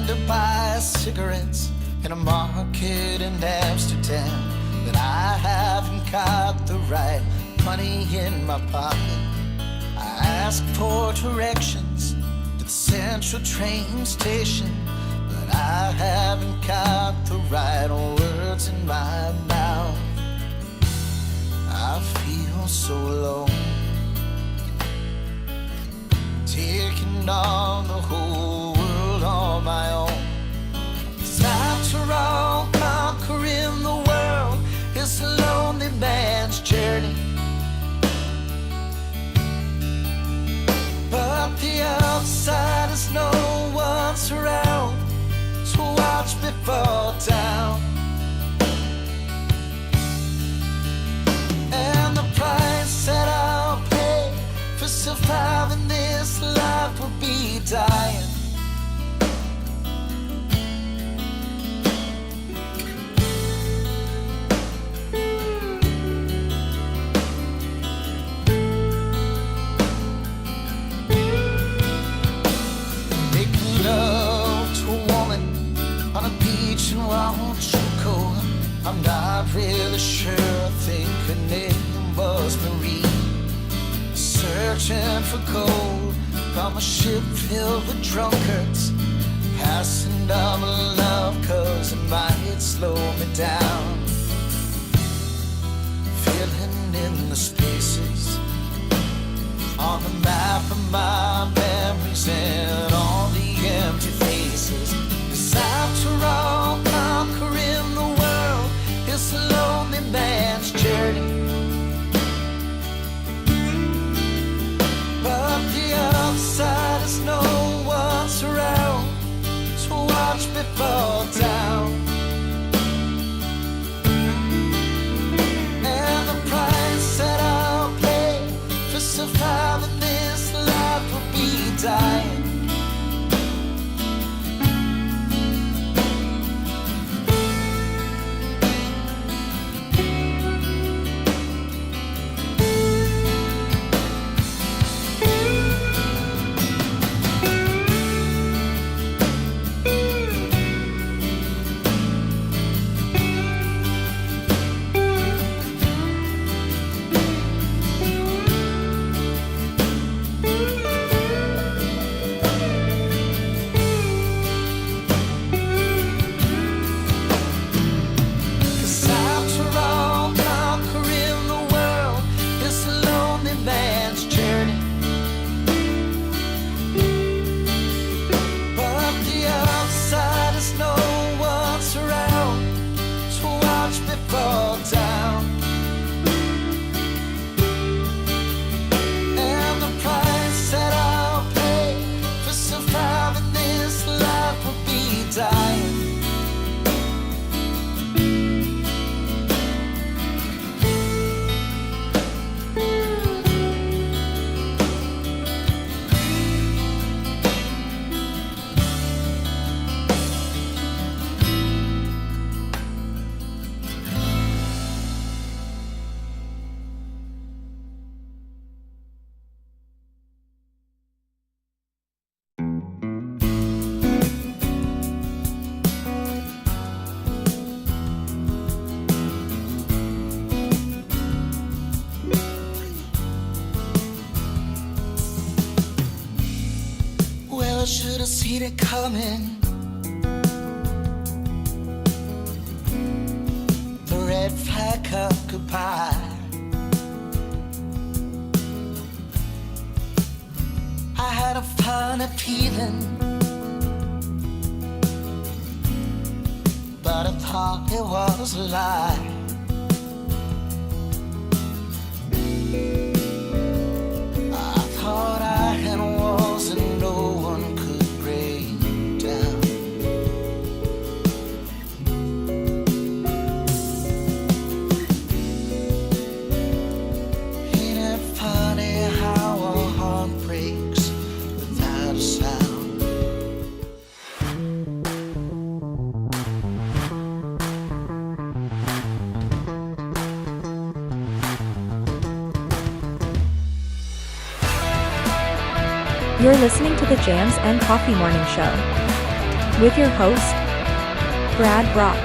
to buy cigarettes in a market in Amsterdam, but I haven't got the right money in my pocket. I ask for directions to the central train station, but I haven't got the right words in my mouth. I feel so alone, taking on the whole world on my own. 'Cause after all, conquering the world is a lonely man's journey. But the outside is no one's around to watch me fall down. And the price that I'll pay for surviving this life will be dying. Making love to a woman on a beach in Wachuco. I'm not really sure, I think her name was Marie. Searching for gold from a ship filled with drunkards, passing double love 'cause it might slow me down. Filling in the spaces on the map of my memories and all the empty faces. 'Cause after all, conquering the world is a lonely man's journey. But the outside is no one's around to watch me fall down. And the price that I'll pay for surviving this life will be dying. Should have seen it coming. The red flag up goodbye. I had a funny feeling, but I thought it was a lie. I thought I had walls and no one could break down. Ain't it funny how a heart breaks without a sound? You're listening to the Jams and Coffee Morning Show. with your host, Brad Brock.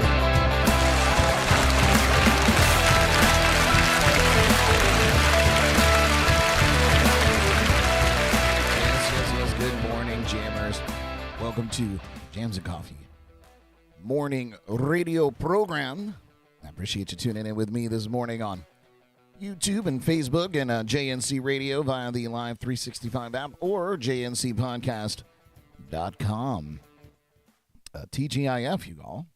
Yes. Good morning, jammers. Welcome to Jams and Coffee morning radio program. I appreciate you tuning in with me this morning on YouTube and Facebook and JNC Radio via the Live365 app or jncpodcast.com. TGIF, you all.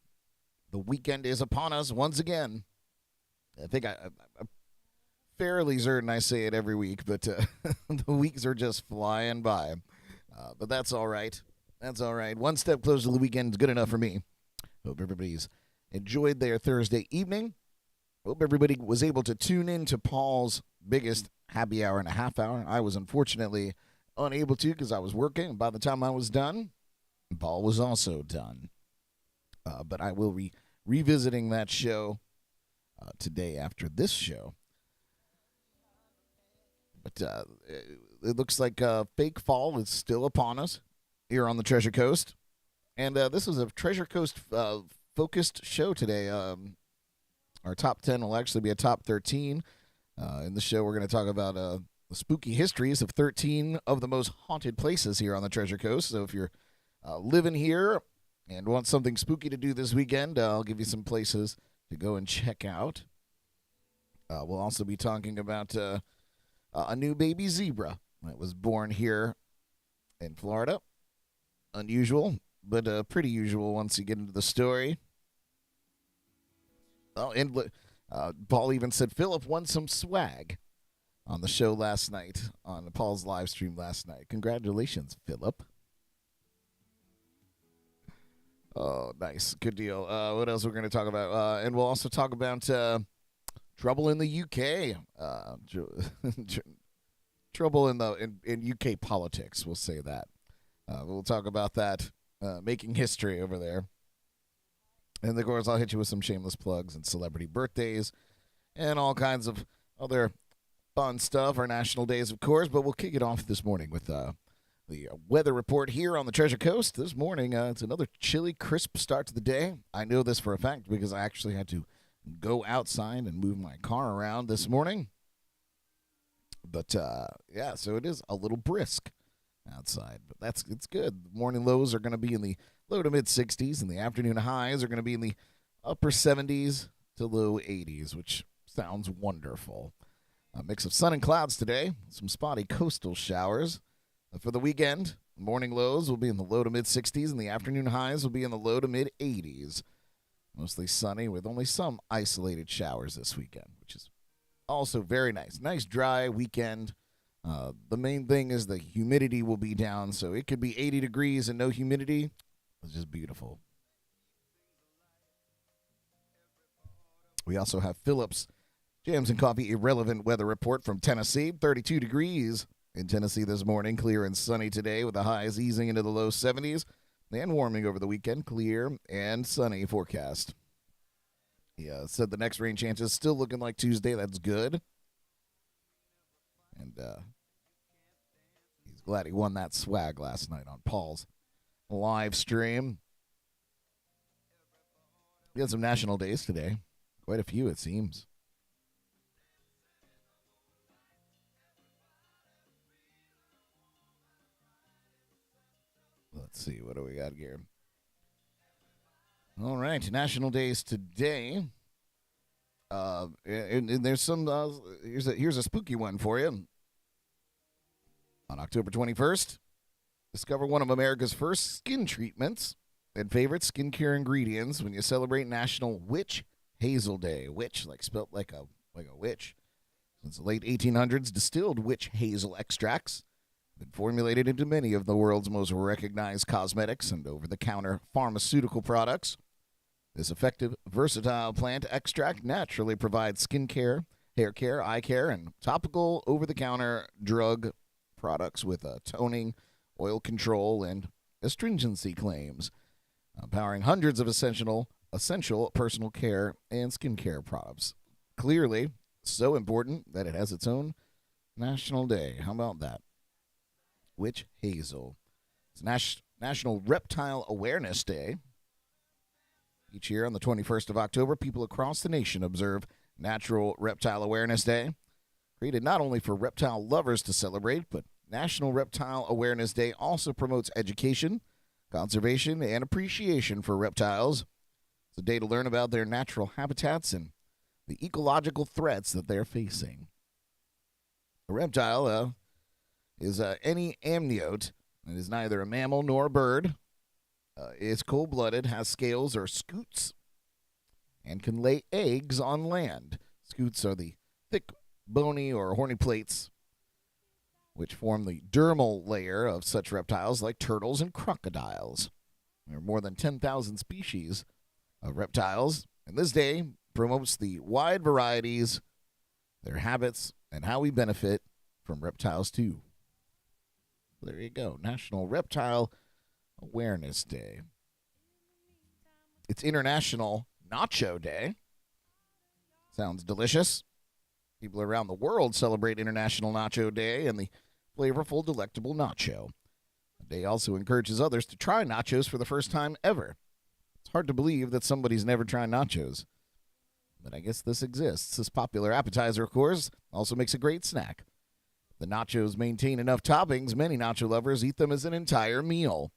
The weekend is upon us once again. I think I'm fairly certain I say it every week, but the weeks are just flying by. But that's all right. That's all right. One step closer to the weekend is good enough for me. Hope everybody's enjoyed their Thursday evening. Hope everybody was able to tune in to Paul's biggest happy hour and a half hour. I was unfortunately unable to because I was working. By the time I was done, Paul was also done. But I will be revisiting that show today after this show. But it looks like fake fall is still upon us here on the Treasure Coast. And this is a Treasure Coast focused show today. Our top 10 will actually be a top 13. In the show, we're going to talk about the spooky histories of 13 of the most haunted places here on the Treasure Coast. So if you're living here and want something spooky to do this weekend, I'll give you some places to go and check out. We'll also be talking about a new baby zebra that was born here in Florida. Unusual, but pretty usual once you get into the story. Oh, and Paul even said Philip won some swag on the show last night, on Paul's live stream last night. Congratulations, Philip. Oh, nice. Good deal. What else we're going to talk about? And we'll also talk about trouble in the UK. Trouble in UK politics, we'll say that. We'll talk about that, making history over there. And, of course, I'll hit you with some shameless plugs and celebrity birthdays and all kinds of other fun stuff. Our national days, of course. But we'll kick it off this morning with the weather report here on the Treasure Coast. This morning, it's another chilly, crisp start to the day. I know this for a fact because I actually had to go outside and move my car around this morning. But, yeah, so it is a little brisk outside, but it's good. The morning lows are going to be in the low to mid 60s, and the afternoon highs are going to be in the upper 70s to low 80s, which sounds wonderful. A mix of sun and clouds today, some spotty coastal showers. For the weekend, morning lows will be in the low to mid 60s, and the afternoon highs will be in the low to mid 80s. Mostly sunny with only some isolated showers this weekend, which is also very nice. Nice dry weekend. The main thing is the humidity will be down, so it could be 80 degrees and no humidity. It's just beautiful. We also have Phillips Jams and Coffee Irrelevant Weather Report from Tennessee. 32 degrees in Tennessee this morning. Clear and sunny today with the highs easing into the low 70s. And warming over the weekend. Clear and sunny forecast. Yeah, said the next rain chances still looking like Tuesday. That's good. And he's glad he won that swag last night on Paul's live stream. We had some national days today. Quite a few, it seems. Let's see, what do we got here? All right, national days today. And there's some, here's a spooky one for you. On October 21st, discover one of America's first skin treatments and favorite skincare ingredients when you celebrate National Witch Hazel Day. Witch, like spelt like a witch. Since the late 1800s, distilled witch hazel extracts have been formulated into many of the world's most recognized cosmetics and over-the-counter pharmaceutical products. This effective, versatile plant extract naturally provides skin care, hair care, eye care, and topical over-the-counter drug products with toning, oil control, and astringency claims, powering hundreds of essential personal care and skincare products. Clearly, so important that it has its own national day. How about that? Witch hazel. It's National Reptile Awareness Day. Each year on the 21st of October, people across the nation observe Natural Reptile Awareness Day, created not only for reptile lovers to celebrate, but National Reptile Awareness Day also promotes education, conservation, and appreciation for reptiles. It's a day to learn about their natural habitats and the ecological threats that they're facing. A reptile is any amniote. It is neither a mammal nor a bird. It's cold-blooded, has scales or scutes, and can lay eggs on land. Scutes are the thick, bony, or horny plates which form the dermal layer of such reptiles like turtles and crocodiles. There are more than 10,000 species of reptiles, and this day promotes the wide varieties, their habits, and how we benefit from reptiles too. There you go, National Reptile Awareness Day. It's International Nacho Day. Sounds delicious. People around the world celebrate International Nacho Day and the flavorful, delectable nacho. The day also encourages others to try nachos for the first time ever. It's hard to believe that somebody's never tried nachos, but I guess this exists. This popular appetizer, of course, also makes a great snack. The nachos maintain enough toppings, many nacho lovers eat them as an entire meal.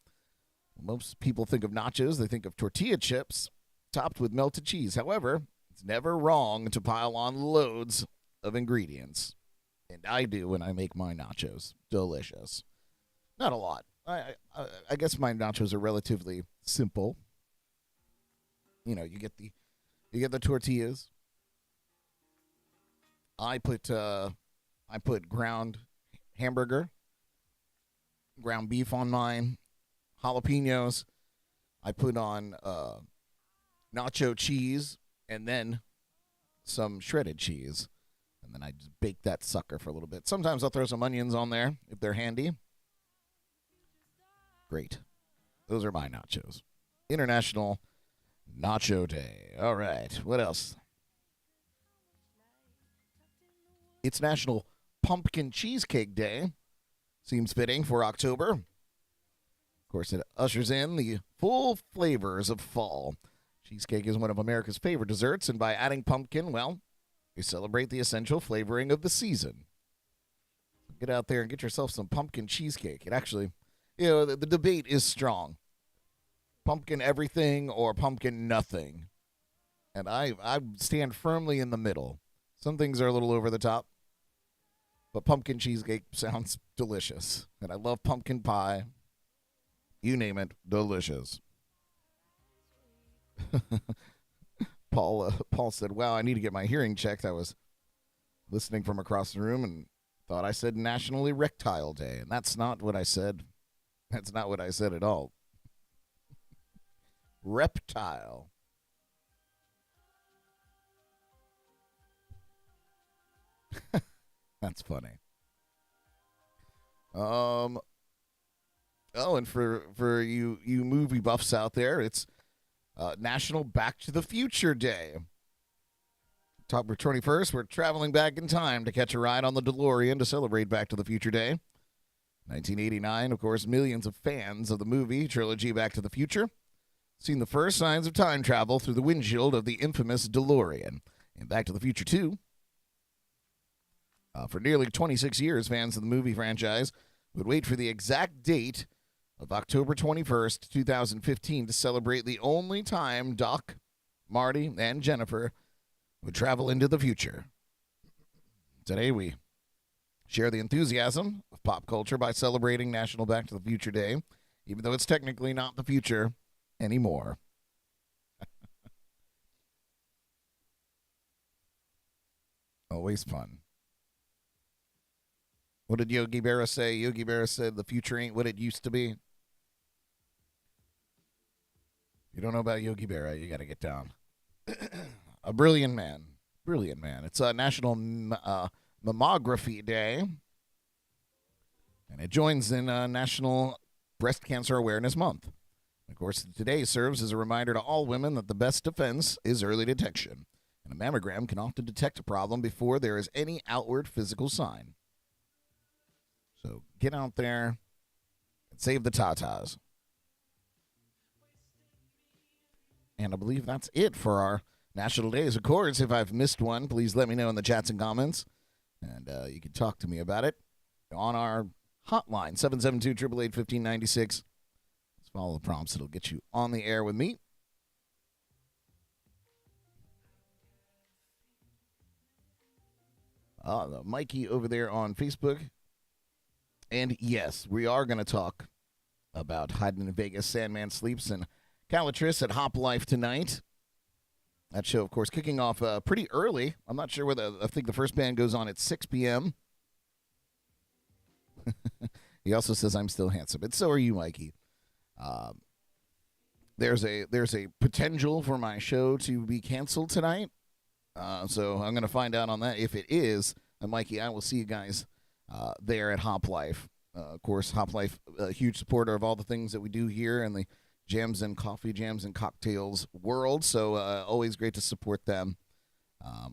Most people think of nachos, they think of tortilla chips topped with melted cheese. However, it's never wrong to pile on loads of ingredients. And I do when I make my nachos. Delicious. Not a lot. I guess my nachos are relatively simple. You know, you get the tortillas. I put ground hamburger, ground beef on mine, jalapenos. I put on nacho cheese and then some shredded cheese. And then I just bake that sucker for a little bit. Sometimes I'll throw some onions on there if they're handy. Great. Those are my nachos. International Nacho Day. All right. What else? It's National Pumpkin Cheesecake Day. Seems fitting for October. Of course, it ushers in the full flavors of fall. Cheesecake is one of America's favorite desserts, and by adding pumpkin, well, we celebrate the essential flavoring of the season. Get out there and get yourself some pumpkin cheesecake. It actually, the debate is strong. Pumpkin everything or pumpkin nothing. And I stand firmly in the middle. Some things are a little over the top, but pumpkin cheesecake sounds delicious. And I love pumpkin pie. You name it, delicious. Paul said, wow, I need to get my hearing checked. I was listening from across the room and thought I said National Erectile Day, and that's not what I said. That's not what I said at all. Reptile. That's funny. Oh, and for you movie buffs out there, it's National Back to the Future Day. October 21st, we're traveling back in time to catch a ride on the DeLorean to celebrate Back to the Future Day. 1989, of course, millions of fans of the movie trilogy Back to the Future seen the first signs of time travel through the windshield of the infamous DeLorean. And Back to the Future 2. For nearly 26 years, fans of the movie franchise would wait for the exact date of October 21st, 2015 to celebrate the only time Doc, Marty, and Jennifer would travel into the future. Today we share the enthusiasm of pop culture by celebrating National Back to the Future Day, even though it's technically not the future anymore. Always fun. What did Yogi Berra say? Yogi Berra said the future ain't what it used to be. You don't know about Yogi Berra, you got to get down. A brilliant man. Brilliant man. It's National Mammography Day. And it joins in National Breast Cancer Awareness Month. Of course, today serves as a reminder to all women that the best defense is early detection. And a mammogram can often detect a problem before there is any outward physical sign. So get out there and Save the Tatas. And I believe that's it for our National Days. Of course, if I've missed one, please let me know in the chats and comments. And you can talk to me about it on our hotline, 772-888-1596. Just follow the prompts. It'll get you on the air with me. Mikey over there on Facebook. And yes, we are going to talk about Hiding in Vegas, Sandman Sleeps, and Calatrus at Hop Life tonight. That show, of course, kicking off pretty early. I'm not sure whether, I think the first band goes on at 6 p.m. He also says I'm still handsome. And so are you, Mikey. There's a potential for my show to be canceled tonight. So I'm going to find out on that. If it is, Mikey, I will see you guys there at Hop Life. Of course, Hop Life, a huge supporter of all the things that we do here in the jams and coffee, jams and cocktails world. So always great to support them.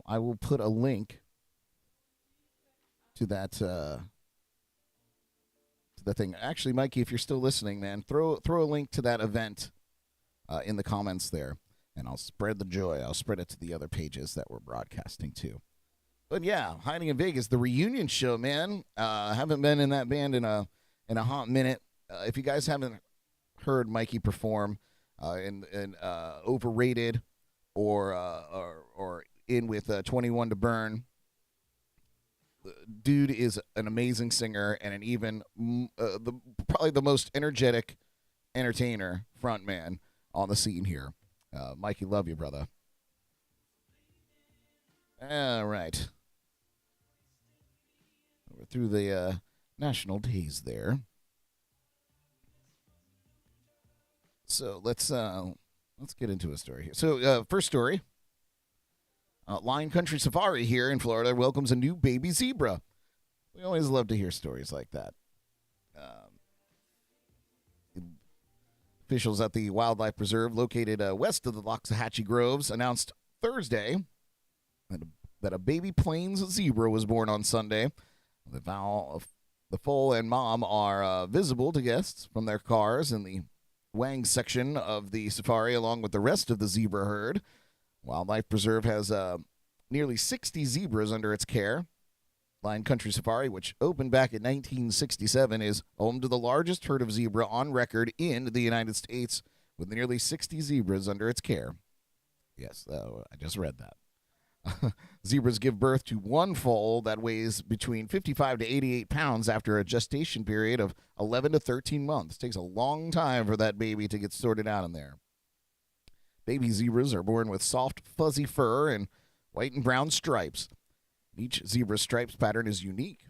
I will put a link to that thing. Actually, Mikey, if you're still listening, man, throw a link to that event in the comments there, and I'll spread the joy. I'll spread it to the other pages that we're broadcasting to. But yeah, Hiding in Vegas, the reunion show, man. Haven't been in that band in a hot minute. If you guys haven't heard Mikey perform in Overrated or in with 21 to Burn, dude is an amazing singer and an even probably the most energetic entertainer frontman on the scene here. Mikey, love you, brother. All right. We're through the National Days there. So let's get into a story here. So first story. Lion Country Safari here in Florida welcomes a new baby zebra. We always love to hear stories like that. Officials at the Wildlife Preserve located west of the Loxahatchee Groves announced Thursday that a baby Plains zebra was born on Sunday. The foal and mom are visible to guests from their cars in the Wang section of the safari along with the rest of the zebra herd. Wildlife Preserve has nearly 60 zebras under its care. Lion Country Safari, which opened back in 1967, is home to the largest herd of zebra on record in the United States, with nearly 60 zebras under its care. Yes, I just read that. Zebras give birth to one foal that weighs between 55 to 88 pounds after a gestation period of 11 to 13 months. It takes a long time for that baby to get sorted out in there. Baby zebras are born with soft, fuzzy fur and white and brown stripes. Each zebra's stripes pattern is unique.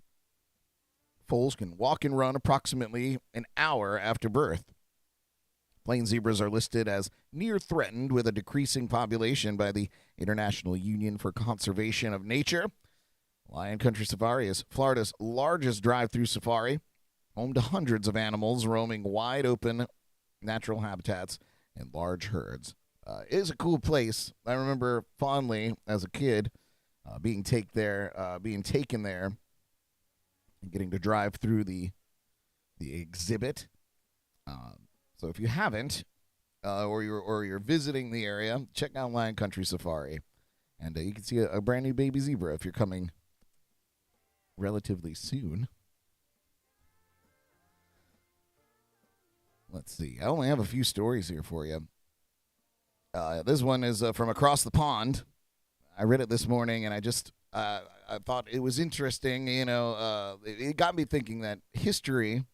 Foals can walk and run approximately an hour after birth. Plain zebras are listed as near threatened with a decreasing population by the International Union for Conservation of Nature. Lion Country Safari is Florida's largest drive-through safari, home to hundreds of animals roaming wide open natural habitats and large herds. It is a cool place. I remember fondly as a kid being taken there and getting to drive through the exhibit. So if you haven't, or you're visiting the area, check out Lion Country Safari, and you can see a brand new baby zebra if you're coming relatively soon. Let's see. I only have a few stories here for you. This one is from across the pond. I read it this morning, and I thought it was interesting. You know, it got me thinking that history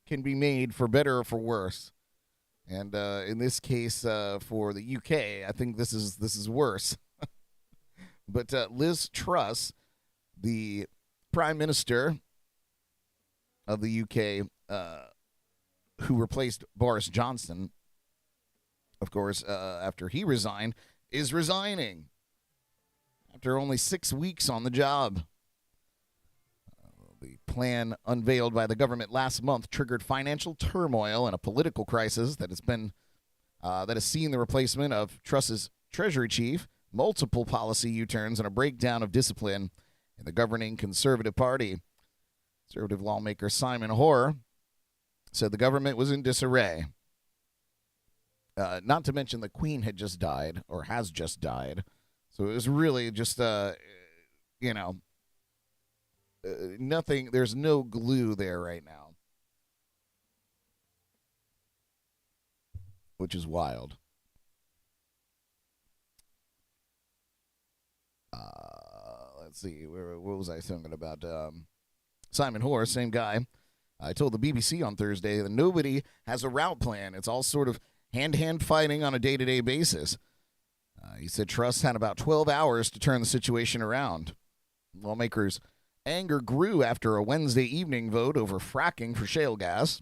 can be made for better or for worse. And in this case, for the UK, I think this is worse. But Liz Truss, the Prime Minister of the UK, who replaced Boris Johnson, of course, after he resigned, is resigning after only 6 weeks on the job. The plan unveiled by the government last month triggered financial turmoil and a political crisis that has seen the replacement of Truss's Treasury chief, multiple policy U-turns, and a breakdown of discipline in the governing Conservative Party. Conservative lawmaker Simon Hoare said the government was in disarray. Not to mention the Queen had just died, or has just died. So it was really just, nothing. There's no glue there right now, which is wild. Let's see. What was I thinking about? Simon Hoare, same guy. I told the BBC on Thursday that nobody has a route plan. It's all sort of hand-to-hand fighting on a day-to-day basis. He said Truss had about 12 hours to turn the situation around. Lawmakers' anger grew after a Wednesday evening vote over fracking for shale gas,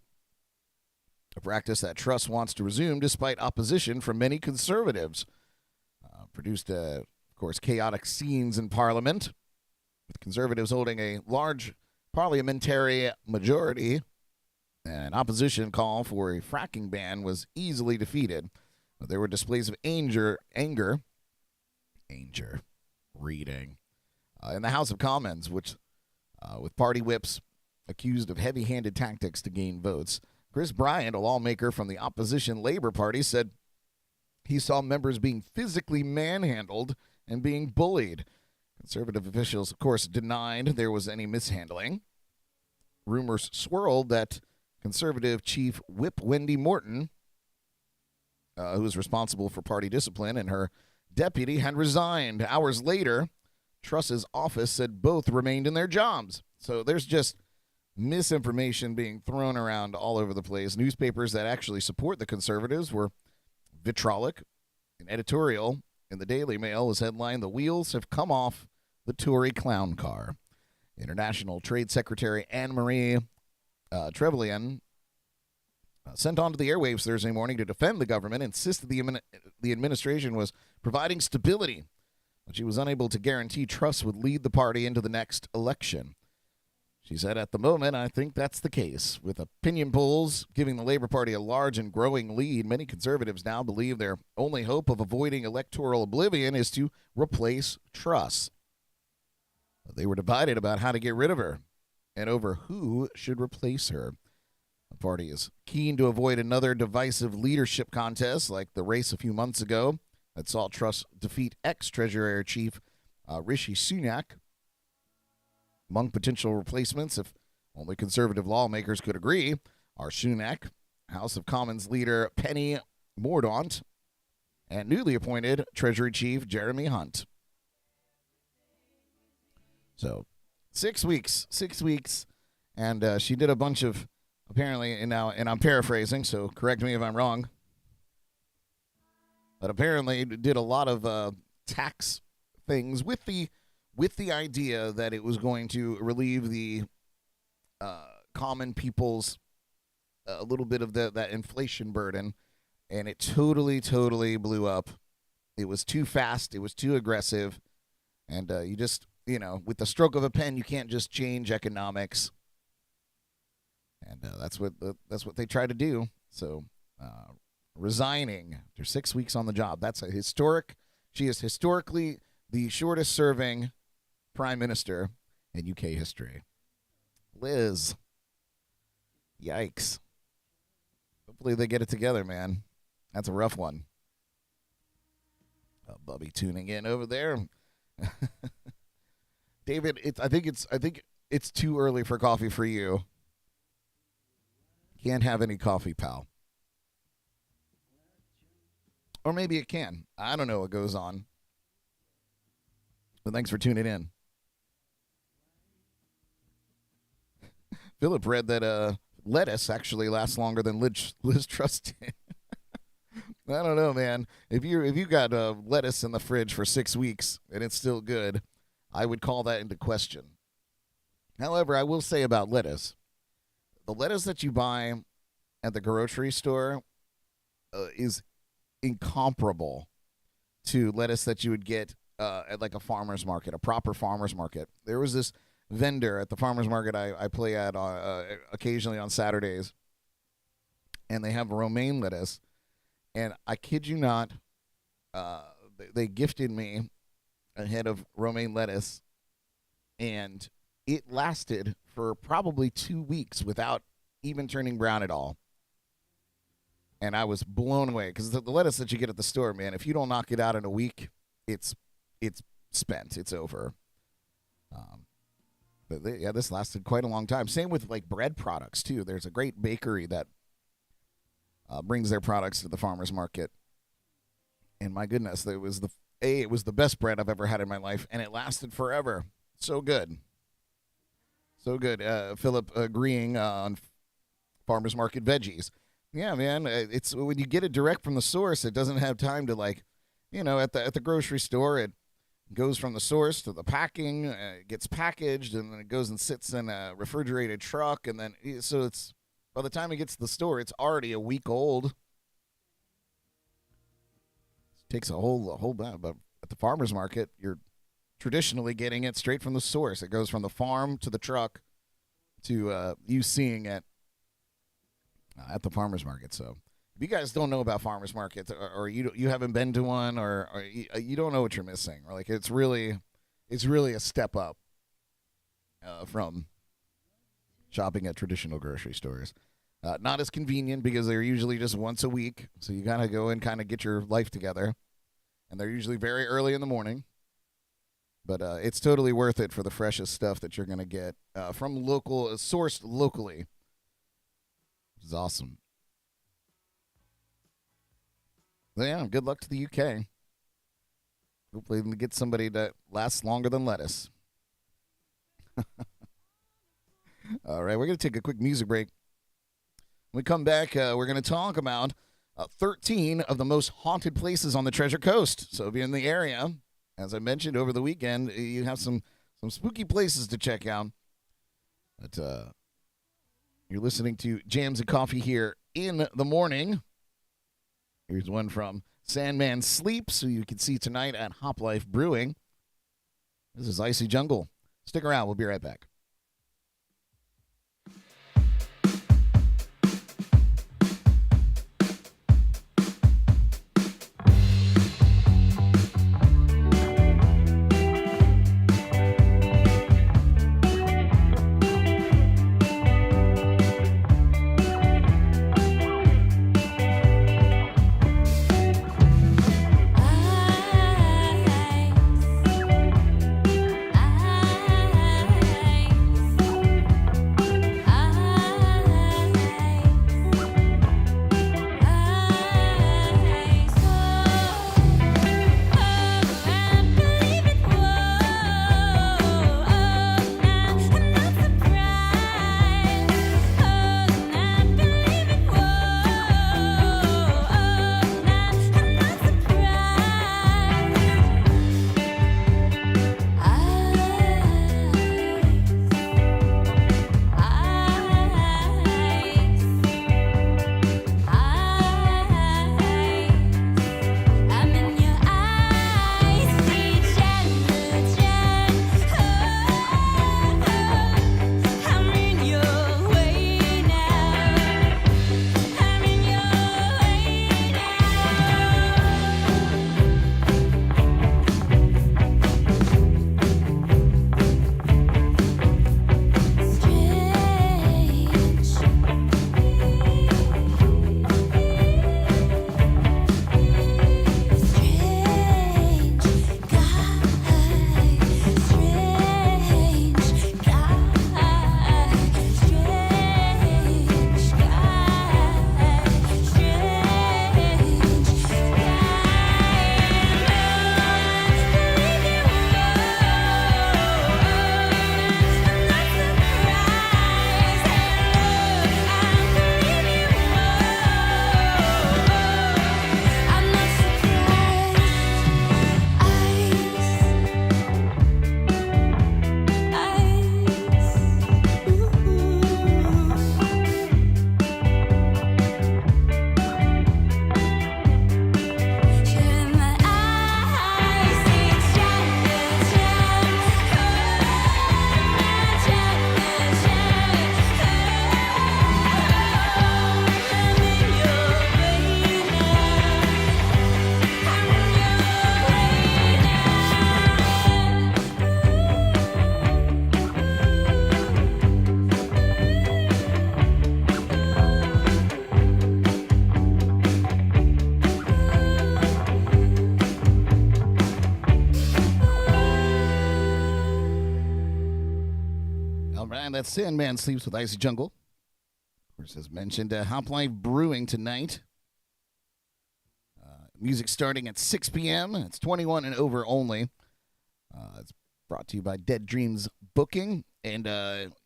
a practice that Truss wants to resume despite opposition from many conservatives. Produced, of course, chaotic scenes in Parliament, with conservatives holding a large parliamentary majority. An opposition call for a fracking ban was easily defeated. There were displays of anger reading, in the House of Commons, which, with party whips accused of heavy-handed tactics to gain votes. Chris Bryant, a lawmaker from the opposition Labour Party, said he saw members being physically manhandled and being bullied. Conservative officials, of course, denied there was any mishandling. Rumors swirled that Conservative Chief Whip Wendy Morton, who is responsible for party discipline, and her deputy had resigned. Hours later, Truss's office said both remained in their jobs. So there's just misinformation being thrown around all over the place. Newspapers that actually support the Conservatives were vitriolic. An editorial in the Daily Mail was headlined, "The wheels have come off the Tory clown car." International Trade Secretary Anne-Marie Trevelyan sent onto the airwaves Thursday morning to defend the government, insisted the administration was providing stability, but she was unable to guarantee Truss would lead the party into the next election. She said, "At the moment, I think that's the case. With opinion polls giving the Labour Party a large and growing lead, many Conservatives now believe their only hope of avoiding electoral oblivion is to replace Truss." They were divided about how to get rid of her and over who should replace her. The party is keen to avoid another divisive leadership contest like the race a few months ago that saw Truss defeat ex-Treasury Chief Rishi Sunak. Among potential replacements, if only conservative lawmakers could agree, are Sunak, House of Commons leader Penny Mordaunt, and newly appointed Treasury Chief Jeremy Hunt. So, 6 weeks, and she did a bunch of, apparently, and I'm paraphrasing, so correct me if I'm wrong, but apparently did a lot of tax things with the idea that it was going to relieve the common people's a little bit of that inflation burden, and it totally blew up. It was too fast. It was too aggressive, and you just, with the stroke of a pen, you can't just change economics, and that's what they try to do. So, resigning after 6 weeks on the job. That's a historic. She is historically the shortest serving prime minister in UK history. Liz. Yikes. Hopefully they get it together, man. That's a rough one. Bubby tuning in over there. David, I think it's too early for coffee for you. Can't have any coffee, pal. Or maybe it can. I don't know what goes on. But thanks for tuning in. Philip read that lettuce actually lasts longer than Liz Truss did. I don't know, man. If you got lettuce in the fridge for 6 weeks and it's still good, I would call that into question. However, I will say about lettuce, the lettuce that you buy at the grocery store is incomparable to lettuce that you would get at like a farmer's market, a proper farmer's market. There was this vendor at the farmer's market I play at occasionally on Saturdays, and they have romaine lettuce, and I kid you not, they gifted me a head of romaine lettuce, and it lasted for probably 2 weeks without even turning brown at all. And I was blown away because the lettuce that you get at the store, man, if you don't knock it out in a week, it's spent. It's over. But this lasted quite a long time. Same with like bread products too. There's a great bakery that brings their products to the farmers market. And my goodness, it was the best bread I've ever had in my life, and it lasted forever. So good. So good. Philip agreeing on farmers market veggies. Yeah, man, it's when you get it direct from the source, it doesn't have time to at the grocery store, it goes from the source to the packing, it gets packaged, and then it goes and sits in a refrigerated truck, and then so it's by the time it gets to the store, it's already a week old. It takes a whole but at the farmers market, you're traditionally getting it straight from the source. It goes from the farm to the truck to you seeing it at the farmers market. So if you guys don't know about farmers markets, or you haven't been to one, or you don't know what you're missing, or like it's really a step up from shopping at traditional grocery stores. Not as convenient because they're usually just once a week, so you gotta go and kind of get your life together, and they're usually very early in the morning. But it's totally worth it for the freshest stuff that you're gonna get from sourced locally. It's awesome. Well, yeah, good luck to the UK. Hopefully we get somebody that lasts longer than lettuce. All right, we're going to take a quick music break. When we come back, we're going to talk about 13 of the most haunted places on the Treasure Coast. So if you're in the area, as I mentioned over the weekend, you have some spooky places to check out. But you're listening to Jams and Coffee here in the morning. Here's one from Sandman Sleeps, who you can see tonight at Hop Life Brewing. This is Icy Jungle. Stick around. We'll be right back. That's Sandman Sleeps with Icy Jungle. Of course, as mentioned, Hop Live Brewing tonight. Music starting at 6 p.m. It's 21 and over only. It's brought to you by Dead Dreams Booking. And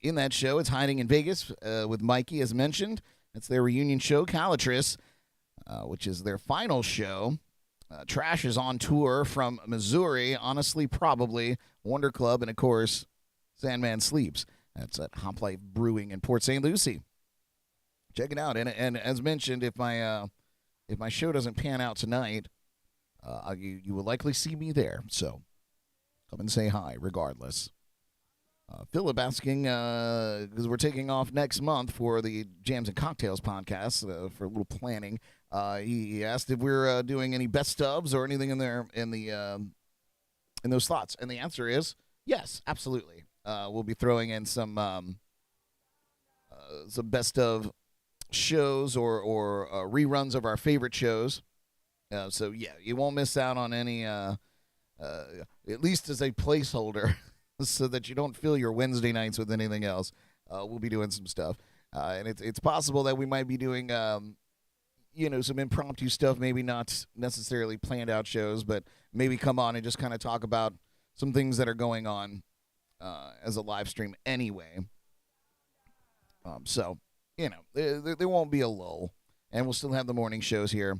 in that show, it's Hiding in Vegas with Mikey, as mentioned. It's their reunion show, Calatrus, which is their final show. Trash is on tour from Missouri, Honestly Probably, Wonder Club, and, of course, Sandman Sleeps. That's at Hop Life Brewing in Port St. Lucie. Check it out. And as mentioned, if my show doesn't pan out tonight, you will likely see me there. So come and say hi, regardless. Philip asking, because we're taking off next month for the Jams and Cocktails podcast for a little planning. He asked if we're doing any best ofs or anything in there in those slots, and the answer is yes, absolutely. We'll be throwing in some best of shows or reruns of our favorite shows. So yeah, you won't miss out on any, at least as a placeholder, so that you don't fill your Wednesday nights with anything else. We'll be doing some stuff, and it's possible that we might be doing some impromptu stuff, maybe not necessarily planned out shows, but maybe come on and just kind of talk about some things that are going on as a live stream anyway. So, there won't be a lull, and we'll still have the morning shows here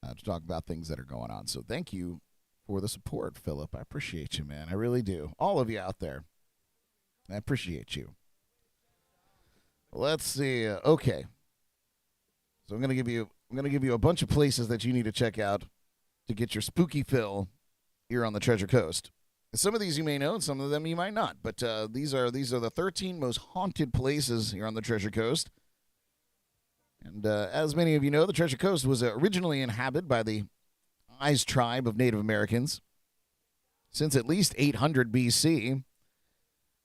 to talk about things that are going on. So thank you for the support, Philip. I appreciate you, man. I really do. All of you out there, I appreciate you. Let's see. Okay. So I'm going to give you a bunch of places that you need to check out to get your spooky fill here on the Treasure Coast. Some of these you may know, and some of them you might not. But these are the 13 most haunted places here on the Treasure Coast. And as many of you know, the Treasure Coast was originally inhabited by the Eyes tribe of Native Americans since at least 800 B.C.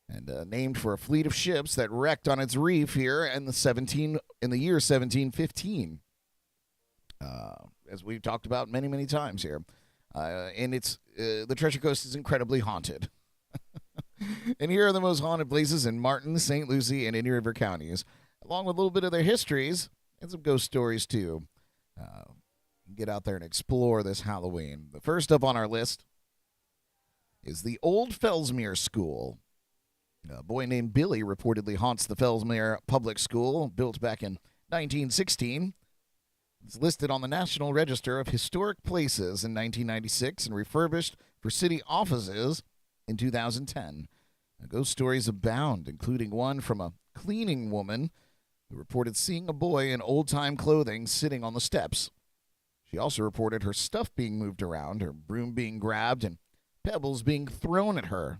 and named for a fleet of ships that wrecked on its reef here in the year 1715. As we've talked about many, many times here. And the Treasure Coast is incredibly haunted. And here are the most haunted places in Martin, St. Lucie, and Indian River counties, along with a little bit of their histories and some ghost stories, too. Get out there and explore this Halloween. The first up on our list is the Old Fellsmere School. A boy named Billy reportedly haunts the Fellsmere Public School, built back in 1916. It's listed on the National Register of Historic Places in 1996 and refurbished for city offices in 2010. Ghost stories abound, including one from a cleaning woman who reported seeing a boy in old-time clothing sitting on the steps. She also reported her stuff being moved around, her broom being grabbed, and pebbles being thrown at her.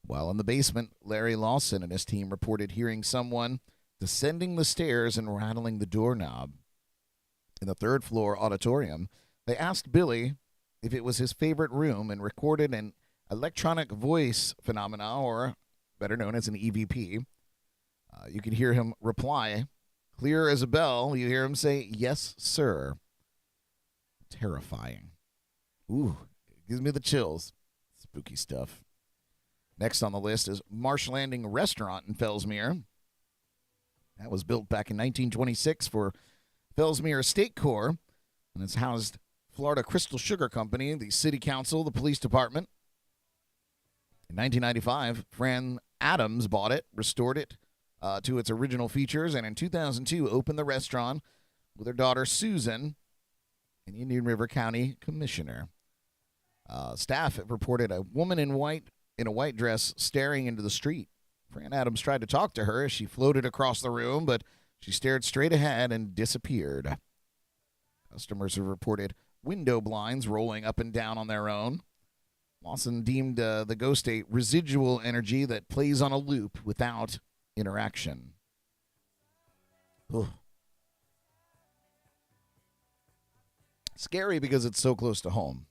While in the basement, Larry Lawson and his team reported hearing someone descending the stairs and rattling the doorknob. In the third-floor auditorium, they asked Billy if it was his favorite room and recorded an electronic voice phenomena, or better known as an EVP. You can hear him reply, clear as a bell. You hear him say, "Yes, sir." Terrifying. Ooh, it gives me the chills. Spooky stuff. Next on the list is Marsh Landing Restaurant in Fellsmere. That was built back in 1926 for Fellsmere State Corps, and it's housed Florida Crystal Sugar Company, the City Council, the Police Department. In 1995, Fran Adams bought it, restored it to its original features, and in 2002 opened the restaurant with her daughter Susan, an Indian River County commissioner. Staff have reported a woman in a white dress staring into the street. Fran Adams tried to talk to her as she floated across the room, but she stared straight ahead and disappeared. Customers have reported window blinds rolling up and down on their own. Lawson deemed the ghost a residual energy that plays on a loop without interaction. Ugh. Scary because it's so close to home.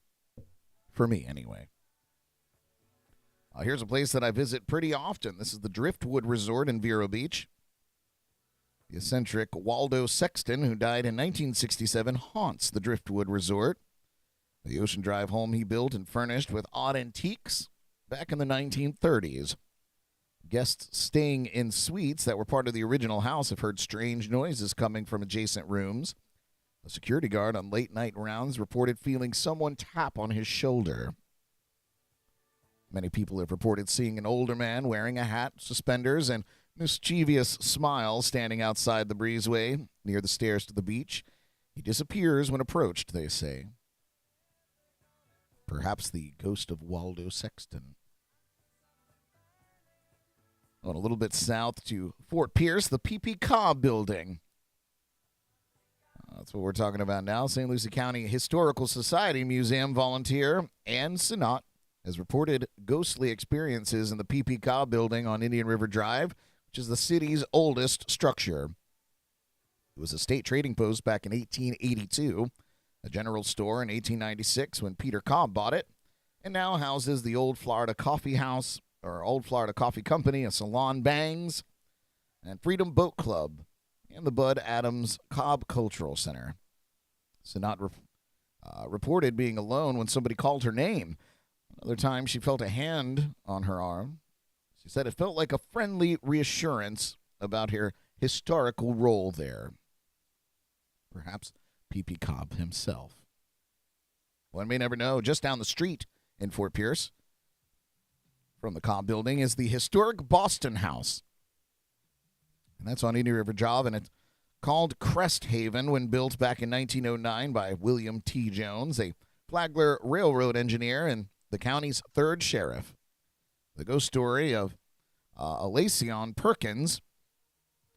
For me, anyway. Here's a place that I visit pretty often. This is the Driftwood Resort in Vero Beach. The eccentric Waldo Sexton, who died in 1967, haunts the Driftwood Resort. The Ocean Drive home he built and furnished with odd antiques back in the 1930s. Guests staying in suites that were part of the original house have heard strange noises coming from adjacent rooms. A security guard on late-night rounds reported feeling someone tap on his shoulder. Many people have reported seeing an older man wearing a hat, suspenders, and mischievous smile standing outside the breezeway near the stairs to the beach. He disappears when approached, they say. Perhaps the ghost of Waldo Sexton. On a little bit south to Fort Pierce, the P.P. Cobb Building. That's what we're talking about now. St. Lucie County Historical Society Museum volunteer Ann Sinott has reported ghostly experiences in the P.P. Cobb Building on Indian River Drive, which is the city's oldest structure. It was a state trading post back in 1882, a general store in 1896 when Peter Cobb bought it, and now houses the Old Florida Coffee House, or Old Florida Coffee Company, a Salon Bangs, and Freedom Boat Club, and the Bud Adams Cobb Cultural Center. Sinott reported being alone when somebody called her name. Another time, she felt a hand on her arm. She said it felt like a friendly reassurance about her historical role there. Perhaps P.P. Cobb himself. One may never know. Just down the street in Fort Pierce from the Cobb Building is the historic Boston House. And that's on Indian River Drive, and it's called Crest Haven when built back in 1909 by William T. Jones, a Flagler Railroad engineer and the county's third sheriff. The ghost story of Alacion Perkins,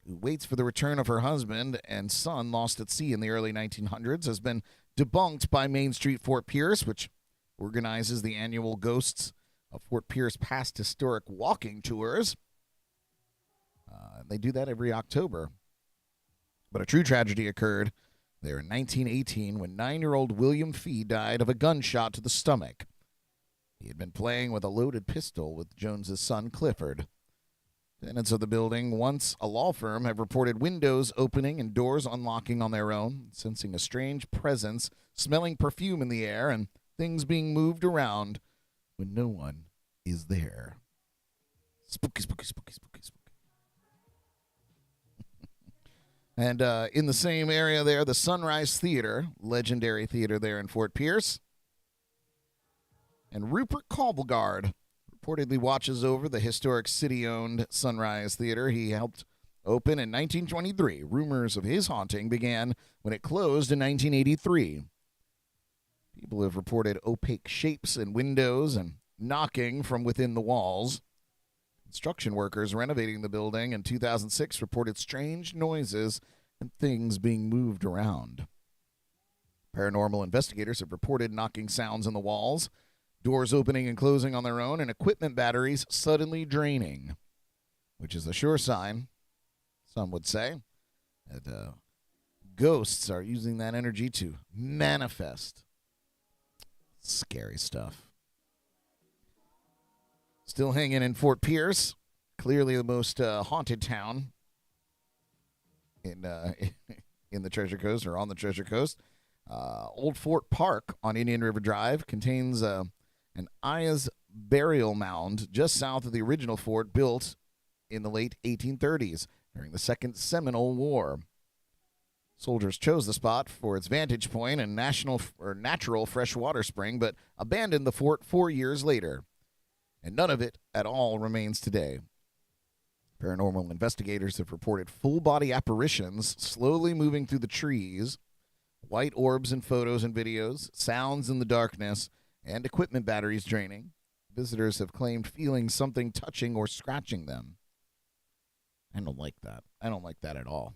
who waits for the return of her husband and son lost at sea in the early 1900s, has been debunked by Main Street Fort Pierce, which organizes the annual Ghosts of Fort Pierce Past Historic Walking Tours. They do that every October. But a true tragedy occurred there in 1918 when 9-year-old William Fee died of a gunshot to the stomach. He had been playing with a loaded pistol with Jones's son, Clifford. Tenants of the building, once a law firm, have reported windows opening and doors unlocking on their own, sensing a strange presence, smelling perfume in the air, and things being moved around when no one is there. Spooky, spooky, spooky, spooky, spooky. And in the same area there, the Sunrise Theater, legendary theater there in Fort Pierce. And Rupert Cobblegard reportedly watches over the historic city-owned Sunrise Theater he helped open in 1923. Rumors of his haunting began when it closed in 1983. People have reported opaque shapes in windows and knocking from within the walls. Construction workers renovating the building in 2006 reported strange noises and things being moved around. Paranormal investigators have reported knocking sounds in the walls, doors opening and closing on their own, and equipment batteries suddenly draining, which is a sure sign, some would say, that ghosts are using that energy to manifest. Scary stuff. Still hanging in Fort Pierce, clearly the most haunted town in the Treasure Coast, or on the Treasure Coast. Old Fort Park on Indian River Drive contains an Aya's burial mound just south of the original fort built in the late 1830s during the Second Seminole War. Soldiers chose the spot for its vantage point and natural freshwater spring, but abandoned the fort 4 years later. And none of it at all remains today. Paranormal investigators have reported full-body apparitions slowly moving through the trees, white orbs in photos and videos, sounds in the darkness, and equipment batteries draining. Visitors have claimed feeling something touching or scratching them. I don't like that. I don't like that at all.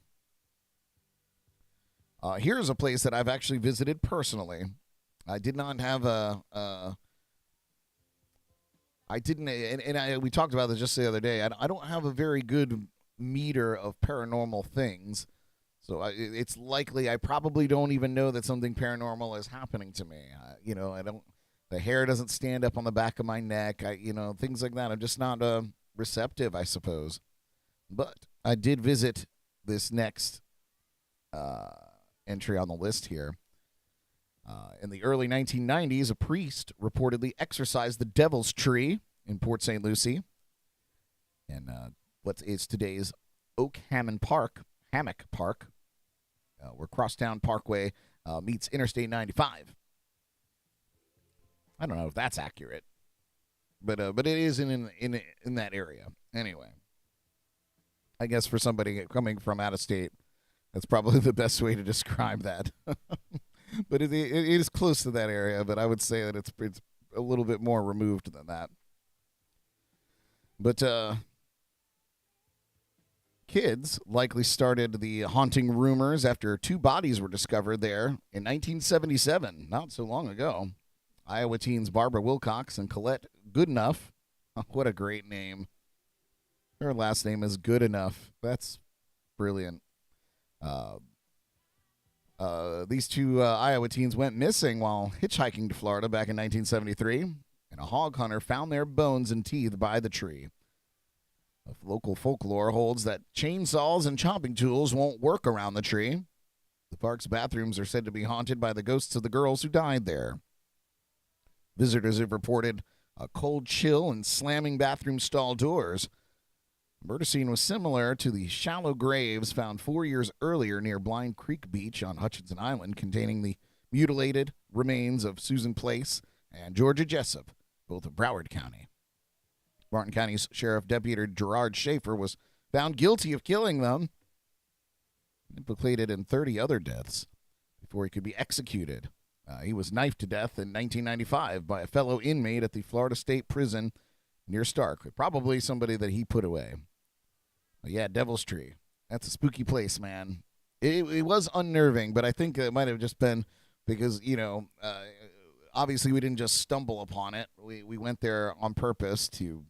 Here's a place that I've actually visited personally. I did not have we talked about this just the other day. I don't have a very good meter of paranormal things, so it's likely I probably don't even know that something paranormal is happening to me. I don't. The hair doesn't stand up on the back of my neck. Things like that. I'm just not receptive, I suppose. But I did visit this next entry on the list here. In the early 1990s, a priest reportedly exorcised the Devil's Tree in Port St. Lucie. in what is today's Hammock Park, where Crosstown Parkway meets Interstate 95. I don't know if that's accurate, but it is in that area. Anyway, I guess for somebody coming from out of state, that's probably the best way to describe that. But it is close to that area, but I would say that it's a little bit more removed than that. But kids likely started the haunting rumors after 2 bodies were discovered there in 1977, not so long ago. Iowa teens Barbara Wilcox and Colette Goodenough. Oh, what a great name. Her last name is Goodenough. That's brilliant. These 2 Iowa teens went missing while hitchhiking to Florida back in 1973, and a hog hunter found their bones and teeth by the tree. Local folklore holds that chainsaws and chopping tools won't work around the tree. The park's bathrooms are said to be haunted by the ghosts of the girls who died there. Visitors have reported a cold chill and slamming bathroom stall doors. The murder scene was similar to the shallow graves found 4 years earlier near Blind Creek Beach on Hutchinson Island, containing the mutilated remains of Susan Place and Georgia Jessup, both of Broward County. Martin County's Sheriff Deputy Gerard Schaefer was found guilty of killing them, implicated in 30 other deaths, before he could be executed. He was knifed to death in 1995 by a fellow inmate at the Florida State Prison near Stark, probably somebody that he put away. Yeah, Devil's Tree. That's a spooky place, man. It was unnerving, but I think it might have just been because, obviously we didn't just stumble upon it. We went there on purpose to,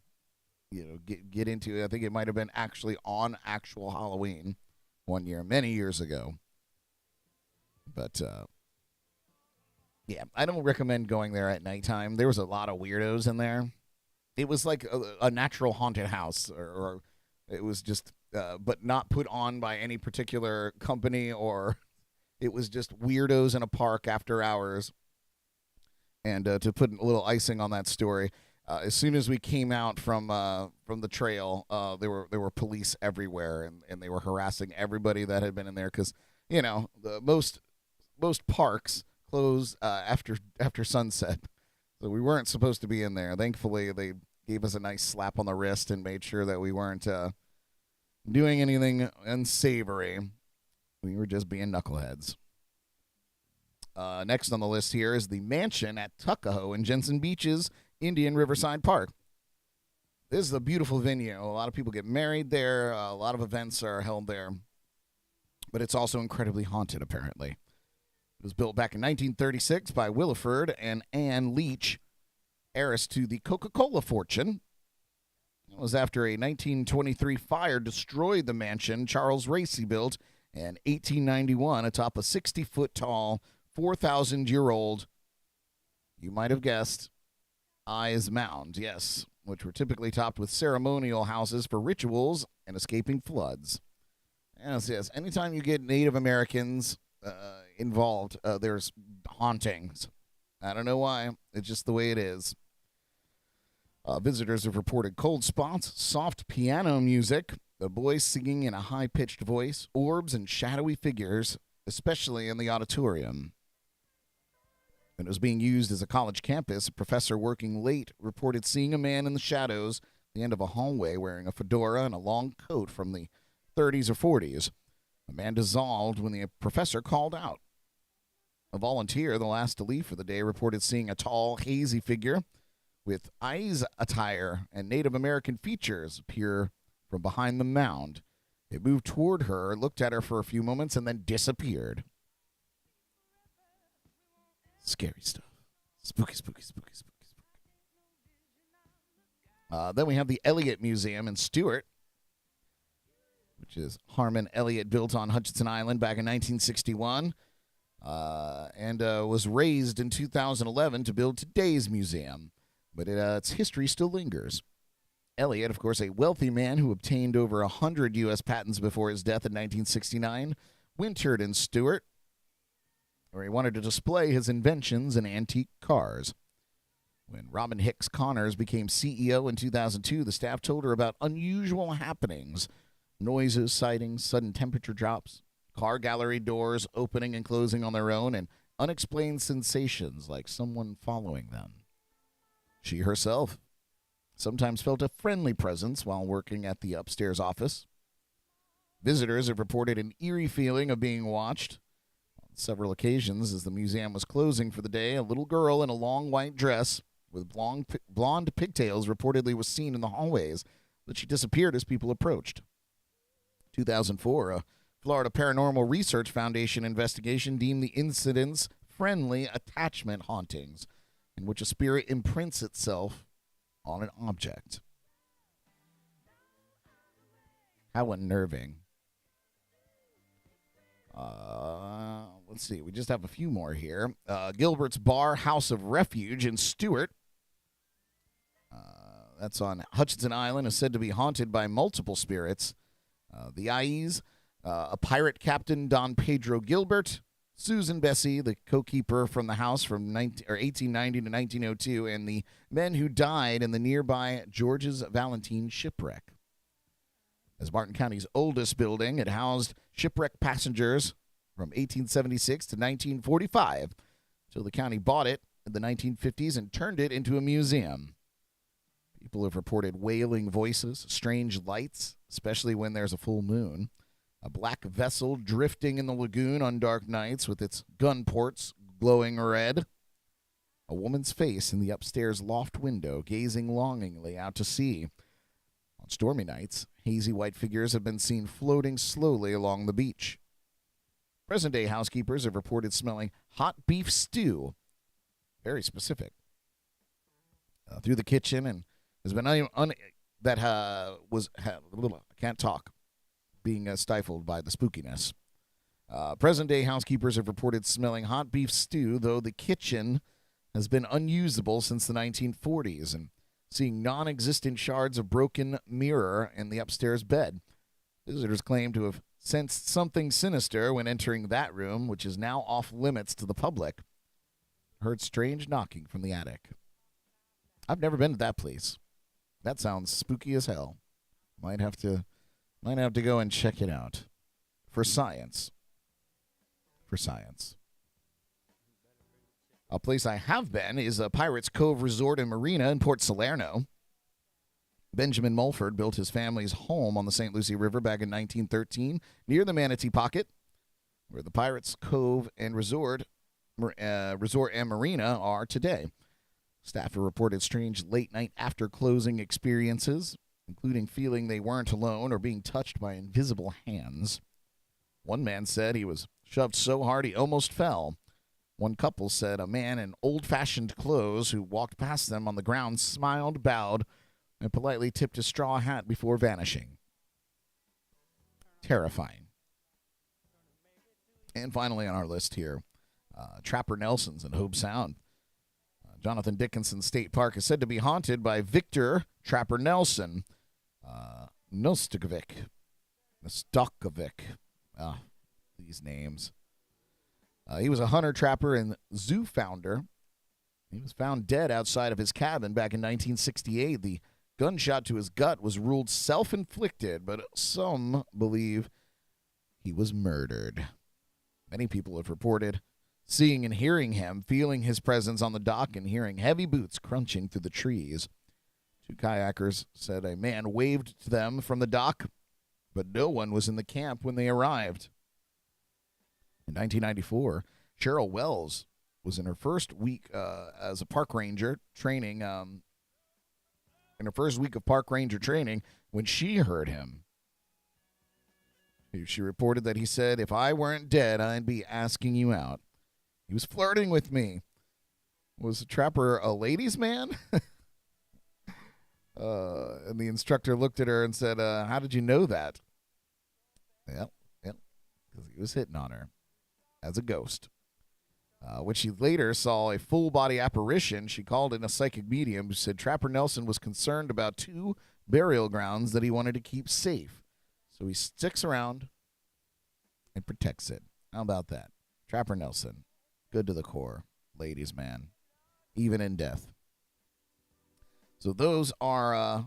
get into it. I think it might have been actually on actual Halloween one year, many years ago. But, yeah, I don't recommend going there at nighttime. There was a lot of weirdos in there. It was like a natural haunted house, or it was just, but not put on by any particular company, or it was just weirdos in a park after hours. And to put a little icing on that story, as soon as we came out from the trail, there were police everywhere, and they were harassing everybody that had been in there because the most parks close after sunset, so we weren't supposed to be in there. Thankfully, they gave us a nice slap on the wrist and made sure that we weren't doing anything unsavory. We were just being knuckleheads. Next on the list here is the mansion at Tuckahoe in Jensen Beach's Indian Riverside Park. This is a beautiful venue. A lot of people get married there. A lot of events are held there. But it's also incredibly haunted, apparently. It was built back in 1936 by Williford and Ann Leach, heiress to the Coca-Cola fortune. It was after a 1923 fire destroyed the mansion Charles Racy built in 1891 atop a 60-foot-tall, 4,000-year-old, you might have guessed, Eyes Mound, yes, which were typically topped with ceremonial houses for rituals and escaping floods. Yes, anytime you get Native Americans involved, there's hauntings. I don't know why. It's just the way it is. Visitors have reported cold spots, soft piano music, the boys singing in a high-pitched voice, orbs and shadowy figures, especially in the auditorium. When it was being used as a college campus, a professor working late reported seeing a man in the shadows at the end of a hallway wearing a fedora and a long coat from the 30s or 40s. The man dissolved when the professor called out. A volunteer, the last to leave for the day, reported seeing a tall, hazy figure with eyes attire and Native American features appear from behind the mound. It moved toward her, looked at her for a few moments, and then disappeared. Scary stuff. Spooky, spooky, spooky, spooky, spooky. Then we have the Elliott Museum in Stewart, which is Harmon Elliott, built on Hutchinson Island back in 1961, and was raised in 2011 to build today's museum. But its history still lingers. Elliott, of course, a wealthy man who obtained over 100 U.S. patents before his death in 1969, wintered in Stewart, where he wanted to display his inventions in antique cars. When Robin Hicks Connors became CEO in 2002, the staff told her about unusual happenings, noises, sightings, sudden temperature drops, car gallery doors opening and closing on their own, and unexplained sensations like someone following them. She herself sometimes felt a friendly presence while working at the upstairs office. Visitors have reported an eerie feeling of being watched. On several occasions, as the museum was closing for the day, a little girl in a long white dress with blonde pigtails reportedly was seen in the hallways, but she disappeared as people approached. 2004, a Florida Paranormal Research Foundation investigation deemed the incidents friendly attachment hauntings, in which a spirit imprints itself on an object. How unnerving. Let's see. We just have a few more here. Gilbert's Bar House of Refuge in Stewart. That's on Hutchinson Island, is said to be haunted by multiple spirits. The Ies, a pirate captain, Don Pedro Gilbert, Susan Bessie, the co-keeper from the house from 1890 to 1902, and the men who died in the nearby George's Valentine shipwreck. As Martin County's oldest building, it housed shipwrecked passengers from 1876 to 1945, until the county bought it in the 1950s and turned it into a museum. People have reported wailing voices, strange lights, especially when there's a full moon, a black vessel drifting in the lagoon on dark nights with its gun ports glowing red, a woman's face in the upstairs loft window gazing longingly out to sea. On stormy nights, hazy white figures have been seen floating slowly along the beach. Present-day housekeepers have reported smelling hot beef stew, very specific, through the kitchen, and has been being stifled by the spookiness. Present-day housekeepers have reported smelling hot beef stew, though the kitchen has been unusable since the 1940s, and seeing non-existent shards of broken mirror in the upstairs bed. Visitors claim to have sensed something sinister when entering that room, which is now off limits to the public. Heard strange knocking from the attic. I've never been to that place. That sounds spooky as hell. Might have to go and check it out. For science. A place I have been is a Pirates Cove Resort and Marina in Port Salerno. Benjamin Mulford built his family's home on the St. Lucie River back in 1913 near the Manatee Pocket, where the Pirates Cove and Resort and Marina are today. Staff have reported strange late-night after-closing experiences, including feeling they weren't alone or being touched by invisible hands. One man said he was shoved so hard he almost fell. One couple said a man in old-fashioned clothes who walked past them on the ground smiled, bowed, and politely tipped a straw hat before vanishing. Terrifying. And finally on our list here, Trapper Nelson's in Hobe Sound. Jonathan Dickinson State Park is said to be haunted by Victor Trapper Nelson Nostokovic. These names. He was a hunter-trapper and zoo founder. He was found dead outside of his cabin back in 1968. The gunshot to his gut was ruled self-inflicted, but some believe he was murdered. Many people have reported seeing and hearing him, feeling his presence on the dock, and hearing heavy boots crunching through the trees. Two kayakers said a man waved to them from the dock, but no one was in the camp when they arrived. In 1994, Cheryl Wells was in her first week as a park ranger training, in her first week of park ranger training, when she heard him. She reported that he said, "If I weren't dead, I'd be asking you out. He was flirting with me." Was the trapper a ladies' man? And the instructor looked at her and said, "How did you know that?" Yep, because he was hitting on her as a ghost. When she later saw a full-body apparition, she called in a psychic medium who said Trapper Nelson was concerned about two burial grounds that he wanted to keep safe. So he sticks around and protects it. How about that? Trapper Nelson. Good to the core. Ladies' man. Even in death. So those are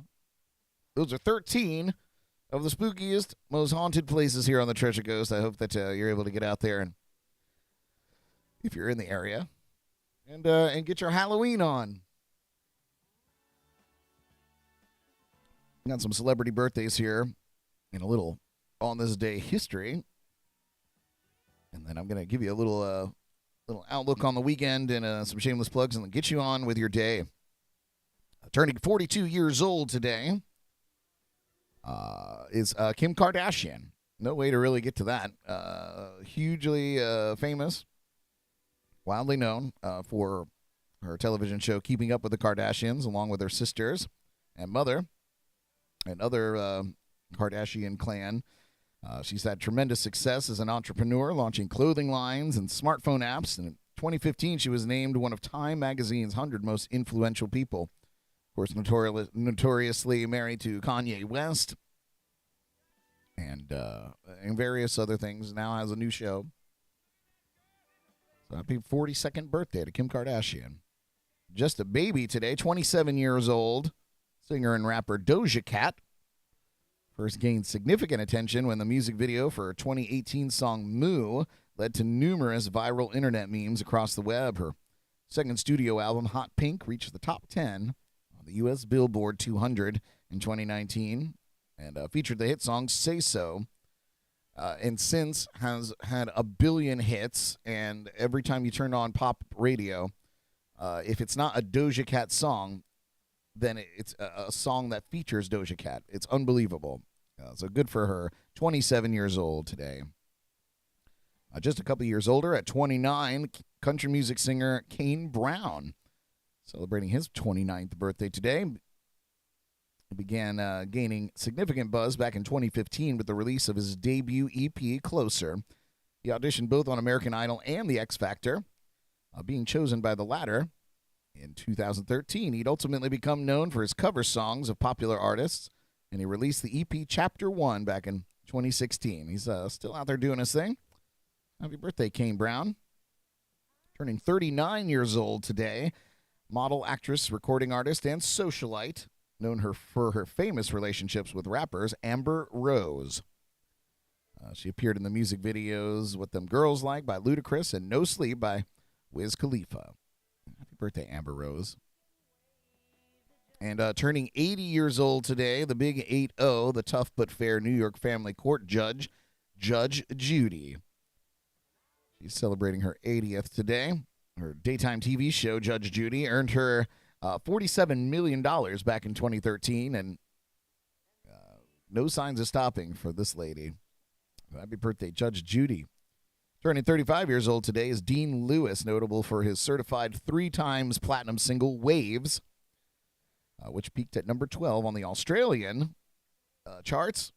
13 of the spookiest, most haunted places here on the Treasure Coast. I hope that you're able to get out there and, if you're in the area, and get your Halloween on. Got some celebrity birthdays here in a little on this day history, and then I'm gonna give you a little outlook on the weekend and some shameless plugs, and then get you on with your day. Turning 42 years old today is Kim Kardashian. No way to really get to that. Hugely famous, widely known for her television show Keeping Up with the Kardashians, along with her sisters and mother and other Kardashian clan. She's had tremendous success as an entrepreneur, launching clothing lines and smartphone apps. And in 2015, she was named one of Time Magazine's 100 most influential people. Of course, notoriously married to Kanye West and various other things. Now has a new show. So happy 42nd birthday to Kim Kardashian. Just a baby today, 27 years old. Singer and rapper Doja Cat first gained significant attention when the music video for her 2018 song Moo led to numerous viral internet memes across the web. Her second studio album, Hot Pink, reached the top 10 on the U.S. Billboard 200 in 2019 and featured the hit song Say So. And since has had 1 billion hits, and every time you turn on pop radio, if it's not a Doja Cat song, then it's a song that features Doja Cat. It's unbelievable. So good for her. 27 years old today. Just a couple years older, at 29, country music singer Kane Brown, celebrating his 29th birthday today. He began gaining significant buzz back in 2015 with the release of his debut EP, Closer. He auditioned both on American Idol and The X Factor, being chosen by the latter. In 2013, he'd ultimately become known for his cover songs of popular artists, and he released the EP Chapter 1 back in 2016. He's still out there doing his thing. Happy birthday, Kane Brown. Turning 39 years old today, model, actress, recording artist, and socialite, known for her famous relationships with rappers, Amber Rose. She appeared in the music videos What Them Girls Like by Ludacris and No Sleep by Wiz Khalifa. Happy birthday, Amber Rose. And turning 80 years old today, the big 8-0, the tough but fair New York family court judge, Judge Judy. She's celebrating her 80th today. Her daytime TV show, Judge Judy, earned her $47 million back in 2013, and no signs of stopping for this lady. Happy birthday, Judge Judy. Turning 35 years old today is Dean Lewis, notable for his certified 3-times platinum single, Waves, which peaked at number 12 on the Australian charts.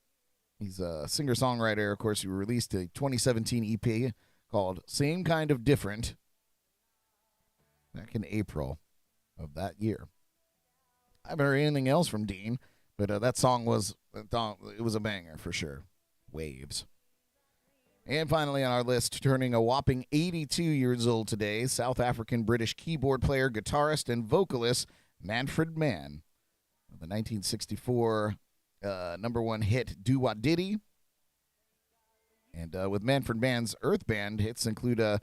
He's a singer-songwriter, of course, who released a 2017 EP called Same Kind of Different back in April of that year. I haven't heard anything else from Dean, but that song was a banger for sure. Waves. And finally on our list, turning a whopping 82 years old today, South African-British keyboard player, guitarist, and vocalist Manfred Mann. The 1964 number one hit, Do What Diddy. And with Manfred Mann's Earth Band, hits include a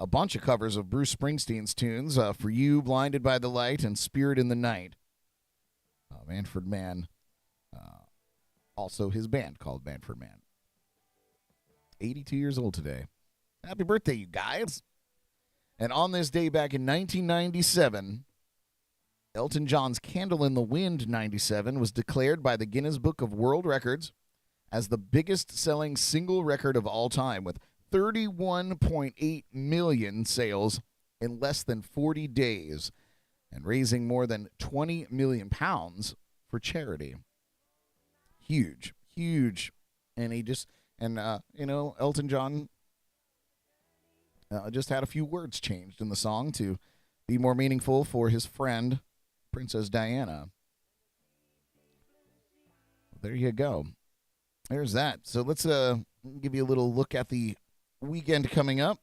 bunch of covers of Bruce Springsteen's tunes, For You, Blinded by the Light, and Spirit in the Night. Manfred Mann, also his band called Manfred Mann. 82 years old today. Happy birthday, you guys. And on this day back in 1997, Elton John's Candle in the Wind 97 was declared by the Guinness Book of World Records as the biggest-selling single record of all time, with 31.8 million sales in less than 40 days and raising more than 20 million pounds for charity. Huge, huge. And Elton John just had a few words changed in the song to be more meaningful for his friend, Princess Diana. There you go. There's that. So let's give you a little look at the weekend coming up.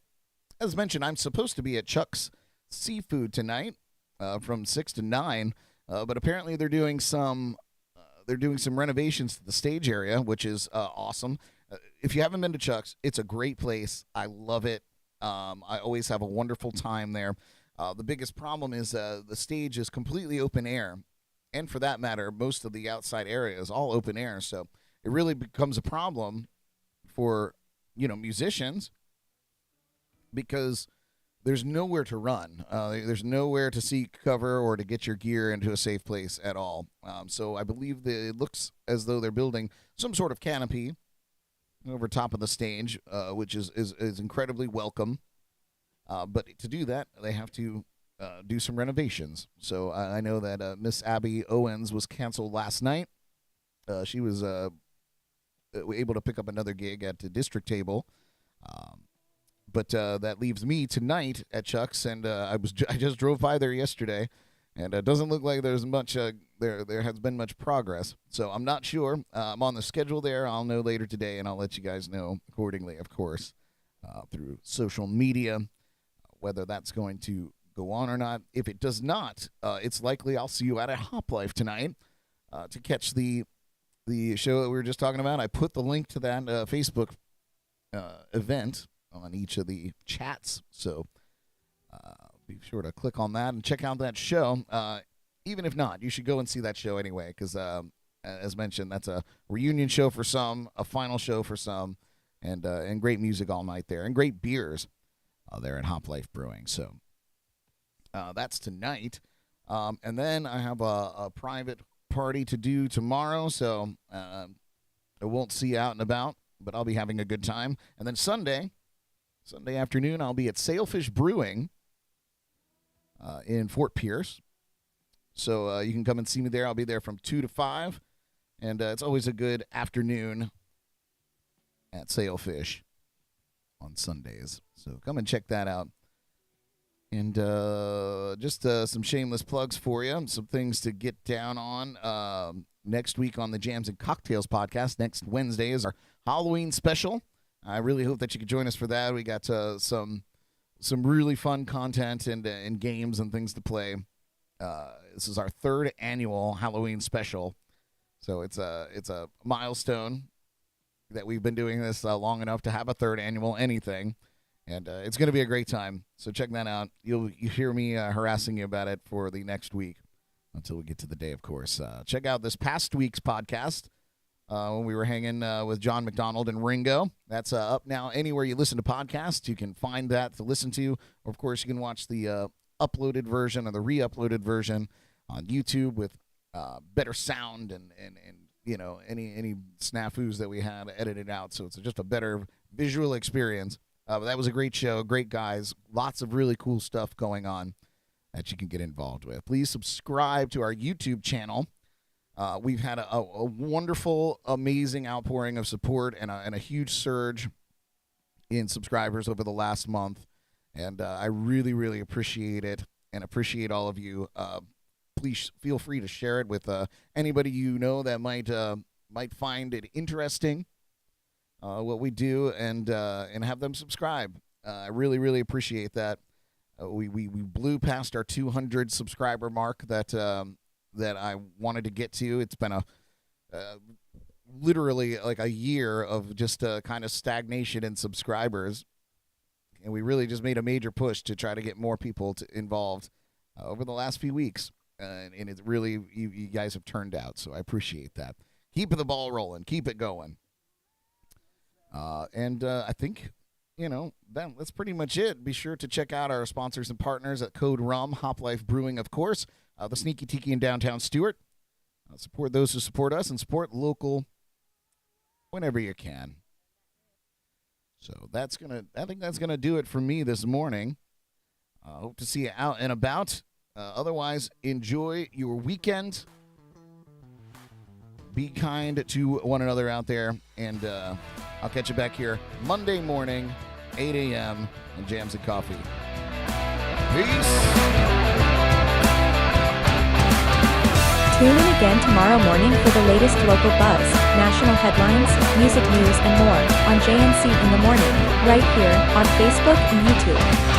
As mentioned, I'm supposed to be at Chuck's Seafood tonight from 6 to 9. but apparently they're doing some renovations to the stage area, which is awesome. If you haven't been to Chuck's, it's a great place. I love it. I always have a wonderful time there. The biggest problem is the stage is completely open air, and for that matter, most of the outside area is all open air. So it really becomes a problem for musicians because there's nowhere to run. There's nowhere to seek cover or to get your gear into a safe place at all. So I believe that it looks as though they're building some sort of canopy over top of the stage, which is incredibly welcome. But to do that, they have to do some renovations. So I know that Miss Abby Owens was canceled last night. She was able to pick up another gig at the district table. But that leaves me tonight at Chuck's, and I just drove by there yesterday, and it doesn't look like there's much there has been much progress. So I'm not sure. I'm on the schedule there. I'll know later today, and I'll let you guys know accordingly, of course, through social media, whether that's going to go on or not. If it does not, it's likely I'll see you at a Hop Life tonight to catch the show that we were just talking about. I put the link to that Facebook event on each of the chats, so be sure to click on that and check out that show. Even if not, you should go and see that show anyway, because as mentioned, that's a reunion show for some, a final show for some, and great music all night there, and great beers there at Hop Life Brewing. So that's tonight, and then I have a private party to do tomorrow, so I won't see you out and about, but I'll be having a good time. And then Sunday afternoon, I'll be at Sailfish Brewing in Fort Pierce. So you can come and see me there. I'll be there from 2 to 5. And it's always a good afternoon at Sailfish on Sundays. So come and check that out. And just some shameless plugs for you. Some things to get down on. Next week on the Jams and Cocktails podcast, next Wednesday, is our Halloween special. I really hope that you could join us for that. We got some really fun content and games and things to play. This is our 3rd annual Halloween special, so it's a milestone that we've been doing this long enough to have a 3rd annual anything, and it's going to be a great time. So check that out. You hear me harassing you about it for the next week until we get to the day, of course. Check out this past week's podcast. When we were hanging with John McDonald and Ringo. That's up now anywhere you listen to podcasts. You can find that to listen to. Or, of course, you can watch the uploaded version or the re-uploaded version on YouTube with better sound and any snafus that we had edited out. So it's just a better visual experience. But that was a great show. Great guys. Lots of really cool stuff going on that you can get involved with. Please subscribe to our YouTube channel. We've had a wonderful, amazing outpouring of support and a huge surge in subscribers over the last month, and I really, really appreciate it and appreciate all of you. Please feel free to share it with anybody you know that might find it interesting, what we do, and have them subscribe. I really, really appreciate that. We blew past our 200 subscriber mark that I wanted to get to. It's been literally like a year of just kind of stagnation in subscribers, and we really just made a major push to try to get more people involved over the last few weeks, and it's really, you guys have turned out, so I appreciate that. Keep the ball rolling. Keep it going. And I think, that's pretty much it. Be sure to check out our sponsors and partners at Code Rum, Hop Life Brewing, of course, the Sneaky Tiki in downtown Stewart. Support those who support us and support local whenever you can. So I think that's gonna do it for me this morning. Hope to see you out and about. Otherwise, enjoy your weekend. Be kind to one another out there, and I'll catch you back here Monday morning, 8 a.m. on Jams and Coffee. Peace. Tune in again tomorrow morning for the latest local buzz, national headlines, music news, and more on JNC in the Morning, right here on Facebook and YouTube.